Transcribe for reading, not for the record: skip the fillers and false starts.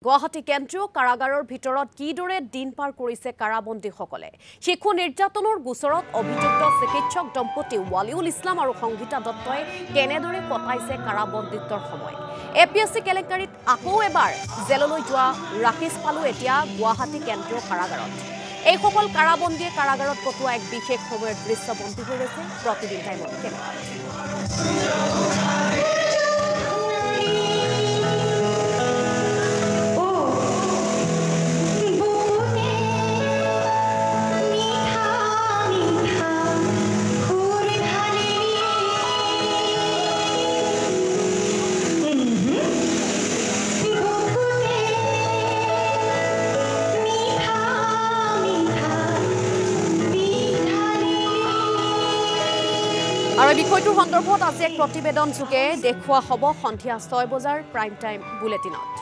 গুৱাহাটী কেন্দ্ৰীয় কাৰাগাৰৰ ভিতৰত কিদৰে দিন পাৰ কৰিছে কাৰাবন্দীসকলে শিশু নিৰ্যাতনৰ গোচৰত অভিযুক্ত চিকিৎসক দম্পতি ৱালিউল ইছলাম আৰু সংগীতা দত্তই কেনেদৰে কটাইছে কাৰাবন্দীত্বৰ সময় এপিএছচি কেলেংকাৰীত আকৌ এবাৰ জেললৈ যোৱা ৰাকেশ পালু এতিয়া গুৱাহাটী কেন্দ্ৰীয় কাৰাগাৰত এই সকল কাৰাবন্দীয়ে কাৰাগাৰত কটোৱা এক বিশেষ সময়ৰ দৃশ্য বন্দী হৈ ৰৈছে প্ৰতিদিন টাইমত আৰু বিষয়টোৰ সন্দৰ্ভত আজি এক প্ৰতিবেদন যোগে দেখুওৱা হ'ব সন্ধিয়া 6 বজাৰ প্ৰাইম টাইম বুলেটিনত